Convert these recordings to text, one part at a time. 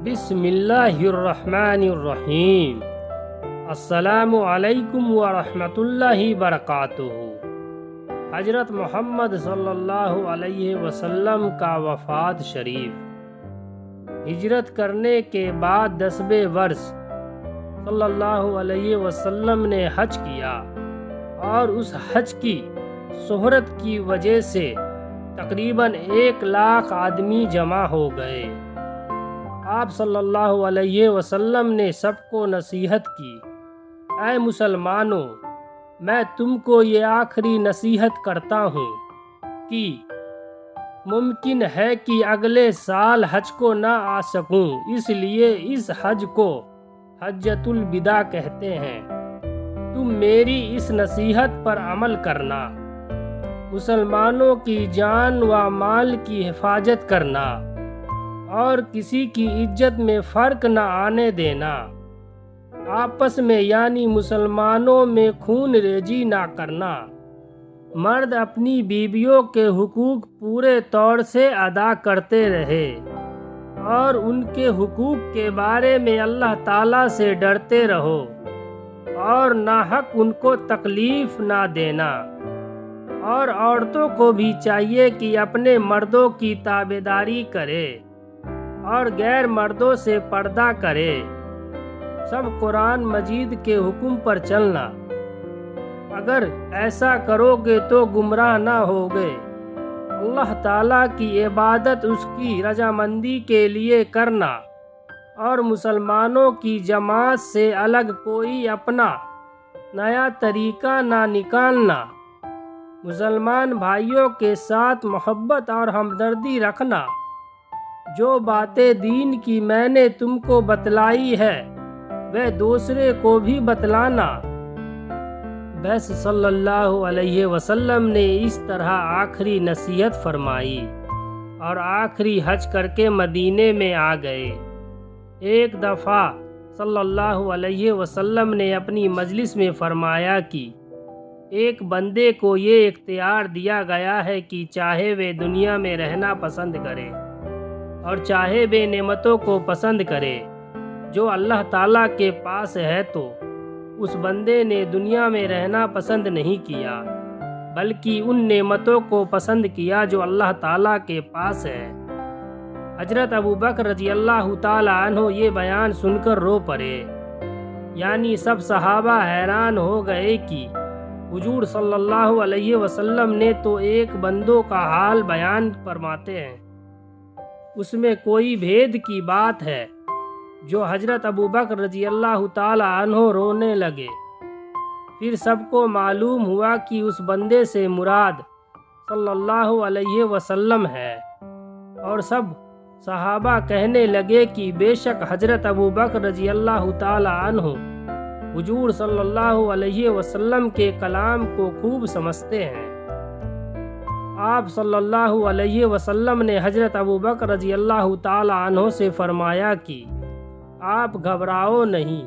بسم اللہ الرحمن الرحیم۔ السلام علیکم ورحمۃ اللہ وبرکاتہ۔ حضرت محمد صلی اللہ علیہ وسلم کا وفات شریف۔ ہجرت کرنے کے بعد 10ویں برس صلی اللہ علیہ وسلم نے حج کیا اور اس حج کی شہرت کی وجہ سے تقریباً 1,00,000 آدمی جمع ہو گئے۔ آپ صلی اللہ علیہ وسلم نے سب کو نصیحت کی، اے مسلمانوں، میں تم کو یہ آخری نصیحت کرتا ہوں کہ ممکن ہے کہ اگلے سال حج کو نہ آ سکوں، اس لیے اس حج کو حجۃ الوداع کہتے ہیں۔ تم میری اس نصیحت پر عمل کرنا، مسلمانوں کی جان و مال کی حفاظت کرنا اور کسی کی عزت میں فرق نہ آنے دینا، آپس میں یعنی مسلمانوں میں خون ریزی نہ کرنا، مرد اپنی بیویوں کے حقوق پورے طور سے ادا کرتے رہے اور ان کے حقوق کے بارے میں اللہ تعالیٰ سے ڈرتے رہو اور ناحق ان کو تکلیف نہ دینا، اور عورتوں کو بھی چاہیے کہ اپنے مردوں کی تابعداری کرے اور غیر مردوں سے پردہ کرے، سب قرآن مجید کے حکم پر چلنا۔ اگر ایسا کرو گے تو گمراہ نہ ہوگے۔ اللہ تعالیٰ کی عبادت اس کی رضامندی کے لیے کرنا اور مسلمانوں کی جماعت سے الگ کوئی اپنا نیا طریقہ نہ نکالنا، مسلمان بھائیوں کے ساتھ محبت اور ہمدردی رکھنا، جو باتیں دین کی میں نے تم کو بتلائی ہے وہ دوسرے کو بھی بتلانا۔ بس صلی اللہ علیہ وسلم نے اس طرح آخری نصیحت فرمائی اور آخری حج کر کے مدینے میں آ گئے۔ ایک دفعہ صلی اللہ علیہ وسلم نے اپنی مجلس میں فرمایا کہ ایک بندے کو یہ اختیار دیا گیا ہے کہ چاہے وہ دنیا میں رہنا پسند کرے اور چاہے بے نعمتوں کو پسند کرے جو اللہ تعالیٰ کے پاس ہے، تو اس بندے نے دنیا میں رہنا پسند نہیں کیا بلکہ ان نعمتوں کو پسند کیا جو اللہ تعالیٰ کے پاس ہے۔ حضرت ابوبکر رضی اللہ تعالیٰ عنہ یہ بیان سن کر رو پڑے، یعنی سب صحابہ حیران ہو گئے کہ حضور صلی اللہ علیہ وسلم نے تو ایک بندوں کا حال بیان فرماتے ہیں، اس میں کوئی بھید کی بات ہے جو حضرت ابوبکر رضی اللہ تعالی عنہ رونے لگے۔ پھر سب کو معلوم ہوا کہ اس بندے سے مراد صلی اللہ علیہ وسلم ہے، اور سب صحابہ کہنے لگے کہ بے شک حضرت ابوبکر رضی اللہ تعالی عنہ حضور صلی اللہ علیہ وسلم کے کلام کو خوب سمجھتے ہیں۔ آپ صلی اللہ علیہ وسلم نے حضرت ابوبکر رضی اللہ تعالی عنہ سے فرمایا کہ آپ گھبراؤ نہیں،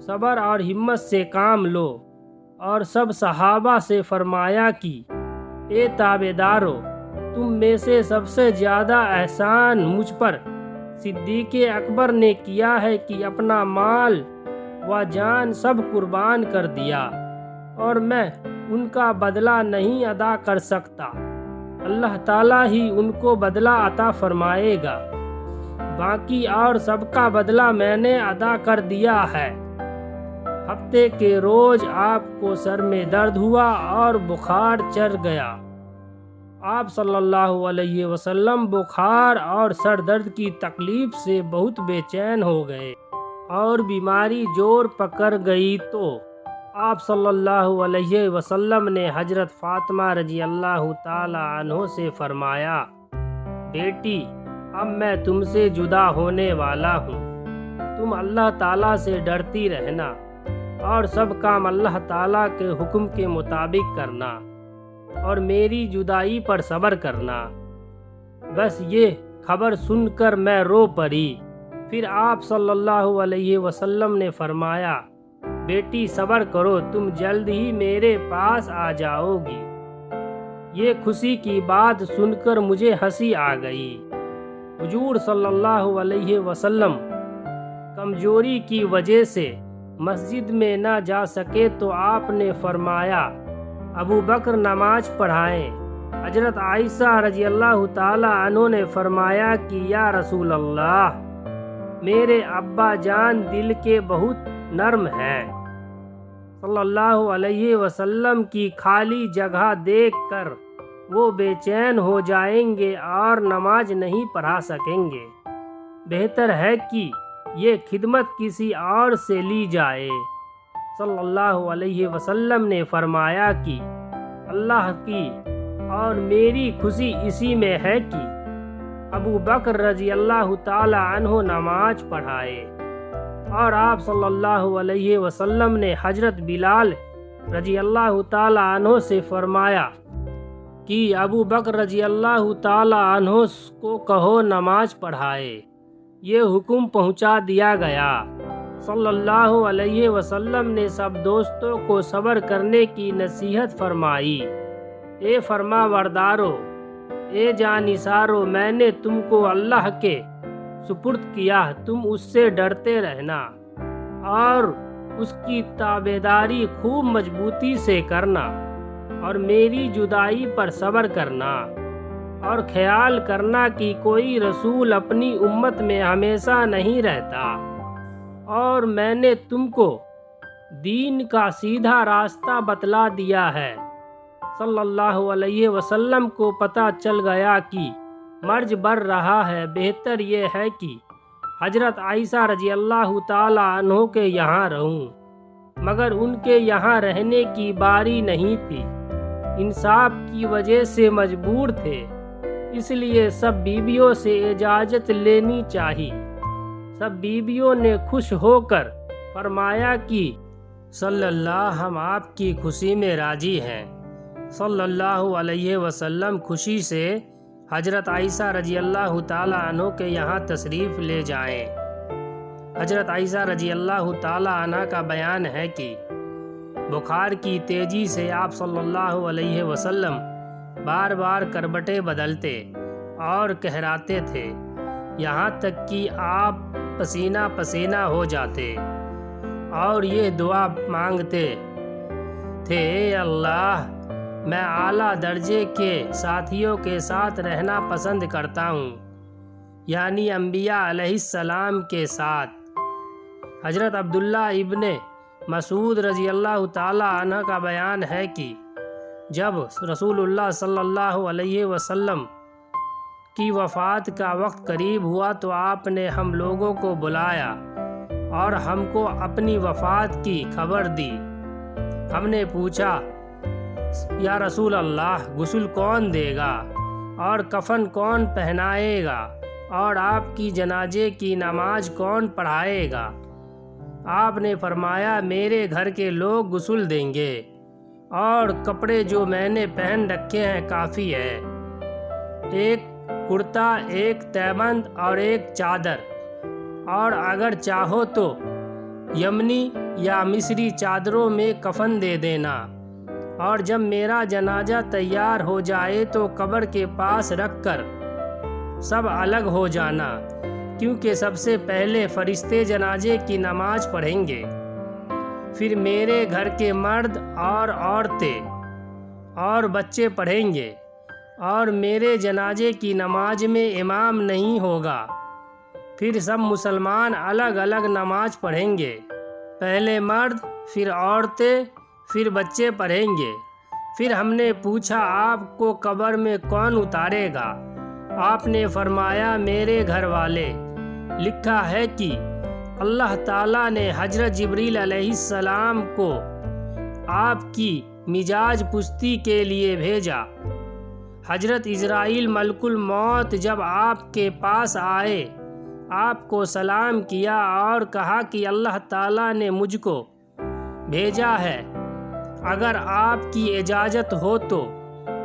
صبر اور ہمت سے کام لو، اور سب صحابہ سے فرمایا کہ اے تابعدارو، تم میں سے سب سے زیادہ احسان مجھ پر صدیق اکبر نے کیا ہے کہ اپنا مال و جان سب قربان کر دیا، اور میں ان کا بدلہ نہیں ادا کر سکتا، اللہ تعالیٰ ہی ان کو بدلہ عطا فرمائے گا، باقی اور سب کا بدلہ میں نے ادا کر دیا ہے۔ ہفتے کے روز آپ کو سر میں درد ہوا اور بخار چڑھ گیا۔ آپ صلی اللہ علیہ وسلم بخار اور سر درد کی تکلیف سے بہت بے چین ہو گئے اور بیماری زور پکڑ گئی، تو آپ صلی اللہ علیہ وسلم نے حضرت فاطمہ رضی اللہ تعالی عنہ سے فرمایا، بیٹی، اب میں تم سے جدا ہونے والا ہوں، تم اللہ تعالیٰ سے ڈرتی رہنا اور سب کام اللہ تعالیٰ کے حکم کے مطابق کرنا اور میری جدائی پر صبر کرنا۔ بس یہ خبر سن کر میں رو پڑی۔ پھر آپ صلی اللہ علیہ وسلم نے فرمایا، بیٹی صبر کرو، تم جلد ہی میرے پاس آ جاؤ گی۔ یہ خوشی کی بات سن کر مجھے ہنسی آ گئی۔ حضور صلی اللہ علیہ وسلم کمزوری کی وجہ سے مسجد میں نہ جا سکے تو آپ نے فرمایا ابو بکر نماز پڑھائیں۔ حضرت عائشہ رضی اللہ تعالی عنہ نے فرمایا کہ یا رسول اللہ، میرے ابا جان دل کے بہت نرم ہیں، صلی اللہ علیہ وسلم کی خالی جگہ دیکھ کر وہ بے چین ہو جائیں گے اور نماز نہیں پڑھا سکیں گے، بہتر ہے کہ یہ خدمت کسی اور سے لی جائے۔ صلی اللہ علیہ وسلم نے فرمایا کہ اللہ کی اور میری خوشی اسی میں ہے کہ ابو بکر رضی اللہ تعالی عنہ نماز پڑھائے۔ اور آپ صلی اللہ علیہ وسلم نے حضرت بلال رضی اللہ تعالی عنہ سے فرمایا کہ ابو بکر رضی اللہ تعالی عنہ کو کہو نماز پڑھائے۔ یہ حکم پہنچا دیا گیا۔ صلی اللہ علیہ وسلم نے سب دوستوں کو صبر کرنے کی نصیحت فرمائی۔ اے فرما بردارو، اے جانثارو، میں نے تم کو اللہ کے سپرد کیا، تم اس سے ڈرتے رہنا اور اس کی تابعداری خوب مضبوطی سے کرنا، اور میری جدائی پر صبر کرنا، اور خیال کرنا کہ کوئی رسول اپنی امت میں ہمیشہ نہیں رہتا، اور میں نے تم کو دین کا سیدھا راستہ بتلا دیا ہے۔ صلی اللہ علیہ وسلم کو پتہ چل گیا کہ مرض بڑھ رہا ہے، بہتر یہ ہے کہ حضرت عائشہ رضی اللہ تعالی عنہ کے یہاں رہوں، مگر ان کے یہاں رہنے کی باری نہیں تھی، انصاف کی وجہ سے مجبور تھے، اس لیے سب بیویوں سے اجازت لینی چاہیے۔ سب بیویوں نے خوش ہو کر فرمایا کہ صلی اللہ، ہم آپ کی خوشی میں راضی ہیں۔ صلی اللہ علیہ وسلم خوشی سے حضرت عائشہ رضی اللہ تعالی عنہ کے یہاں تشریف لے جائیں۔ حضرت عائشہ رضی اللہ تعالی عنہ کا بیان ہے کہ بخار کی تیزی سے آپ صلی اللہ علیہ وسلم بار بار کربٹیں بدلتے اور کہراتے تھے، یہاں تک کہ آپ پسینہ پسینہ ہو جاتے اور یہ دعا مانگتے تھے، اے اللہ، میں اعلیٰ درجے کے ساتھیوں کے ساتھ رہنا پسند کرتا ہوں، یعنی انبیاء علیہ السلام کے ساتھ۔ حضرت عبداللہ ابن مسعود رضی اللہ تعالی عنہ کا بیان ہے کہ جب رسول اللہ صلی اللہ علیہ وسلم کی وفات کا وقت قریب ہوا تو آپ نے ہم لوگوں کو بلایا اور ہم کو اپنی وفات کی خبر دی۔ ہم نے پوچھا، یا رسول اللہ، غسل کون دے گا اور کفن کون پہنائے گا اور آپ کی جنازے کی نماز کون پڑھائے گا؟ آپ نے فرمایا، میرے گھر کے لوگ غسل دیں گے اور کپڑے جو میں نے پہن رکھے ہیں کافی ہے، ایک کرتا، ایک تہبند اور ایک چادر، اور اگر چاہو تو یمنی یا مصری چادروں میں کفن دے دینا، اور جب میرا جنازہ تیار ہو جائے تو قبر کے پاس رکھ کر سب الگ ہو جانا، کیونکہ سب سے پہلے فرشتے جنازے کی نماز پڑھیں گے، پھر میرے گھر کے مرد اور عورتیں اور بچے پڑھیں گے، اور میرے جنازے کی نماز میں امام نہیں ہوگا، پھر سب مسلمان الگ الگ نماز پڑھیں گے، پہلے مرد، پھر عورتیں، پھر بچے پڑھیں گے۔ پھر ہم نے پوچھا، آپ کو قبر میں کون اتارے گا؟ آپ نے فرمایا، میرے گھر والے۔ لکھا ہے کہ اللہ تعالیٰ نے حضرت جبریل علیہ السلام کو آپ کی مزاج پرسی کے لیے بھیجا۔ حضرت عزرائیل ملک الموت جب آپ کے پاس آئے، آپ کو سلام کیا اور کہا کہ اللہ تعالیٰ نے مجھ کو بھیجا ہے، اگر آپ کی اجازت ہو تو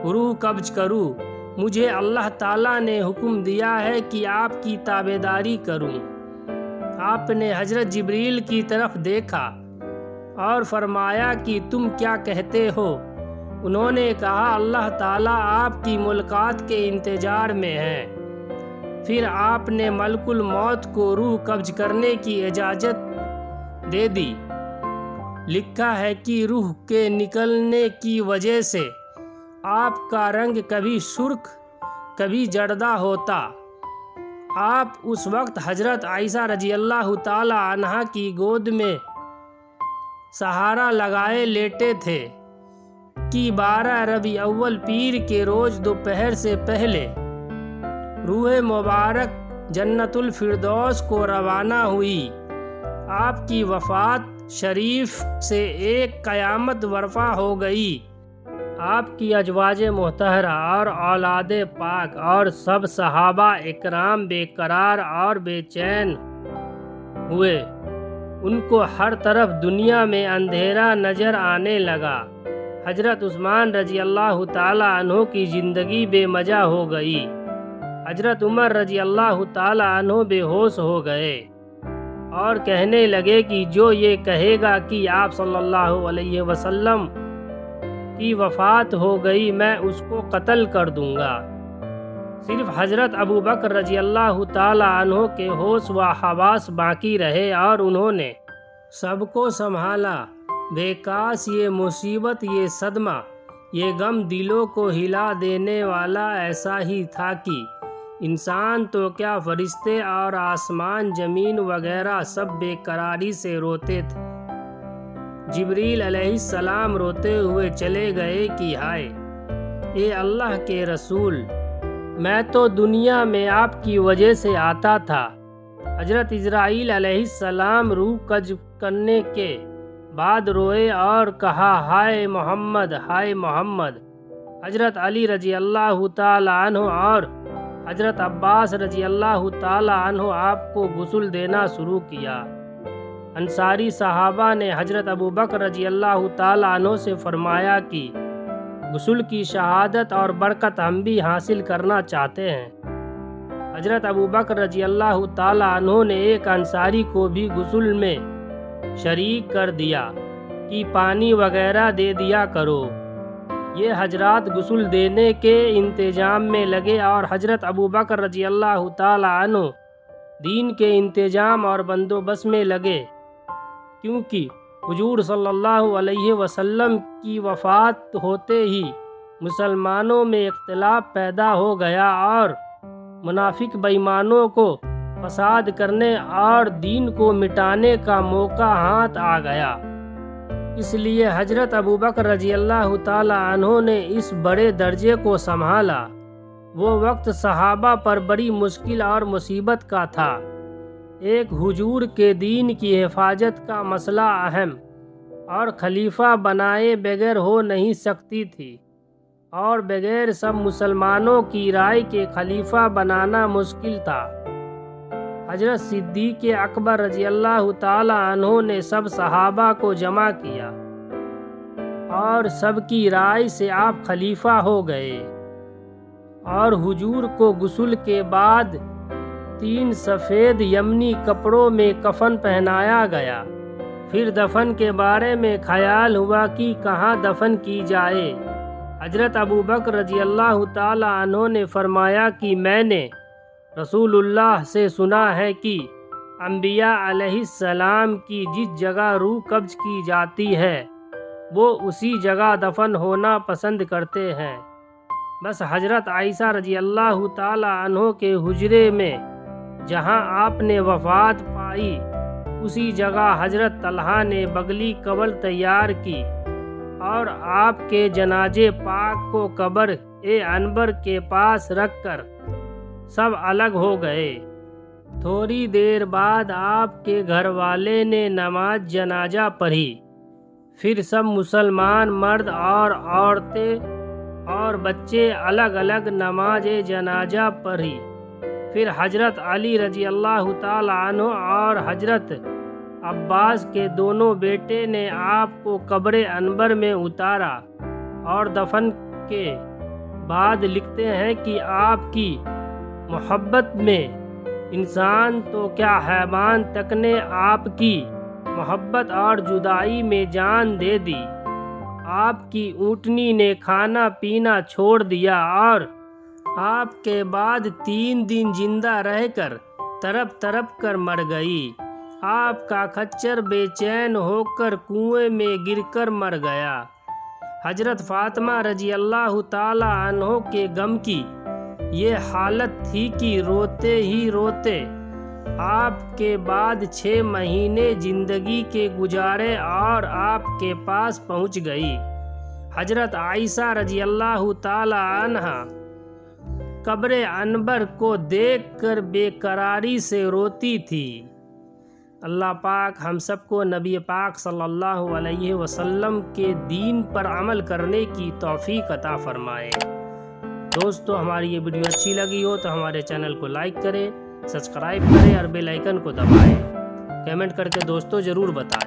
روح قبض کروں۔ مجھے اللہ تعالیٰ نے حکم دیا ہے کہ آپ کی تابعداری کروں۔ آپ نے حضرت جبریل کی طرف دیکھا اور فرمایا کہ تم کیا کہتے ہو؟ انہوں نے کہا، اللہ تعالیٰ آپ کی ملاقات کے انتظار میں ہیں۔ پھر آپ نے ملک الموت کو روح قبض کرنے کی اجازت دے دی۔ لکھا ہے کہ روح کے نکلنے کی وجہ سے آپ کا رنگ کبھی سرخ کبھی زردہ ہوتا۔ آپ اس وقت حضرت عائشہ رضی اللہ تعالی عنہا کی گود میں سہارا لگائے لیٹے تھے کہ 12 ربیع اول پیر کے روز دوپہر سے پہلے روح مبارک جنت الفردوس کو روانہ ہوئی۔ آپ کی وفات شریف سے ایک قیامت برپا ہو گئی۔ آپ کی ازواج مطہرہ اور اولاد پاک اور سب صحابہ اکرام بے قرار اور بے چین ہوئے۔ ان کو ہر طرف دنیا میں اندھیرا نظر آنے لگا۔ حضرت عثمان رضی اللہ تعالی عنہ کی زندگی بے مزہ ہو گئی۔ حضرت عمر رضی اللہ تعالی عنہ بے ہوش ہو گئے اور کہنے لگے کہ جو یہ کہے گا کہ آپ صلی اللہ علیہ وسلم کی وفات ہو گئی میں اس کو قتل کر دوں گا۔ صرف حضرت ابو بکر رضی اللہ تعالی عنہ کے ہوش و حواس باقی رہے اور انہوں نے سب کو سنبھالا۔ بے کاش یہ مصیبت، یہ صدمہ، یہ غم دلوں کو ہلا دینے والا ایسا ہی تھا کہ انسان تو کیا فرشتے اور آسمان زمین وغیرہ سب بے قراری سے روتے تھے۔ جبریل علیہ السلام روتے ہوئے چلے گئے کہ ہائے اے اللہ کے رسول، میں تو دنیا میں آپ کی وجہ سے آتا تھا۔ حضرت اسرائیل علیہ السلام روح قبض کرنے کے بعد روئے اور کہا ہائے محمد، ہائے محمد۔ حضرت علی رضی اللہ تعالی عنہ اور حضرت عباس رضی اللہ تعالی عنہ آپ کو غسل دینا شروع کیا۔ انصاری صحابہ نے حضرت ابو بکر رضی اللہ تعالی عنہ سے فرمایا کہ غسل کی شہادت اور برکت ہم بھی حاصل کرنا چاہتے ہیں۔ حضرت ابو بکر رضی اللہ تعالی عنہ نے ایک انصاری کو بھی غسل میں شریک کر دیا کہ پانی وغیرہ دے دیا کرو۔ یہ حضرات غسل دینے کے انتظام میں لگے اور حضرت ابو بکر رضی اللہ تعالی عنہ دین کے انتظام اور بندوبست میں لگے، کیونکہ حضور صلی اللہ علیہ وسلم کی وفات ہوتے ہی مسلمانوں میں اختلاف پیدا ہو گیا اور منافق بے ایمانوں کو فساد کرنے اور دین کو مٹانے کا موقع ہاتھ آ گیا۔ اس لیے حضرت ابو بکر رضی اللہ تعالی عنہ نے اس بڑے درجے کو سنبھالا۔ وہ وقت صحابہ پر بڑی مشکل اور مصیبت کا تھا۔ ایک حضور کے دین کی حفاظت کا مسئلہ اہم اور خلیفہ بنائے بغیر ہو نہیں سکتی تھی، اور بغیر سب مسلمانوں کی رائے کے خلیفہ بنانا مشکل تھا۔ حضرت صدیق اکبر رضی اللہ تعالی عنہ نے سب صحابہ کو جمع کیا اور سب کی رائے سے آپ خلیفہ ہو گئے، اور حضور کو غسل کے بعد 3 سفید یمنی کپڑوں میں کفن پہنایا گیا۔ پھر دفن کے بارے میں خیال ہوا کہ کہاں دفن کی جائے۔ حضرت ابو بکر رضی اللہ تعالی عنہ نے فرمایا کہ میں نے رسول اللہ سے سنا ہے کہ انبیاء علیہ السلام کی جس جگہ روح قبض کی جاتی ہے وہ اسی جگہ دفن ہونا پسند کرتے ہیں۔ بس حضرت عائشہ رضی اللہ تعالی عنہ کے حجرے میں جہاں آپ نے وفات پائی اسی جگہ حضرت طلحہ نے بغلی قبر تیار کی اور آپ کے جنازے پاک کو قبر عنبر کے پاس رکھ کر سب الگ ہو گئے۔ تھوڑی دیر بعد آپ کے گھر والے نے نماز جنازہ پڑھی۔ پھر سب مسلمان مرد اور عورتیں اور بچے الگ الگ نماز جنازہ پڑھی۔ پھر حضرت علی رضی اللہ تعالی عنہ اور حضرت عباس کے دونوں بیٹے نے آپ کو قبر عنبر میں اتارا اور دفن کے بعد لکھتے ہیں کہ آپ کی محبت میں انسان تو کیا حیوان تک نے آپ کی محبت اور جدائی میں جان دے دی۔ آپ کی اونٹنی نے کھانا پینا چھوڑ دیا اور آپ کے بعد 3 دن زندہ رہ کر تڑپ تڑپ کر مر گئی۔ آپ کا خچر بے چین ہو کر کنویں میں گر کر مر گیا۔ حضرت فاطمہ رضی اللہ تعالی عنہ کے غم کی یہ حالت تھی کہ روتے ہی روتے آپ کے بعد 6 مہینے زندگی کے گزارے اور آپ کے پاس پہنچ گئی۔ حضرت عائشہ رضی اللہ تعالی عنہا قبر انور کو دیکھ کر بے قراری سے روتی تھی۔ اللہ پاک ہم سب کو نبی پاک صلی اللہ علیہ وسلم کے دین پر عمل کرنے کی توفیق عطا فرمائے۔ دوستو ہماری یہ ویڈیو اچھی لگی ہو تو ہمارے چینل کو لائک کریں، سبسکرائب کریں اور بیل آئیکن کو دبائیں۔ کمنٹ کر کے دوستو ضرور بتائیں۔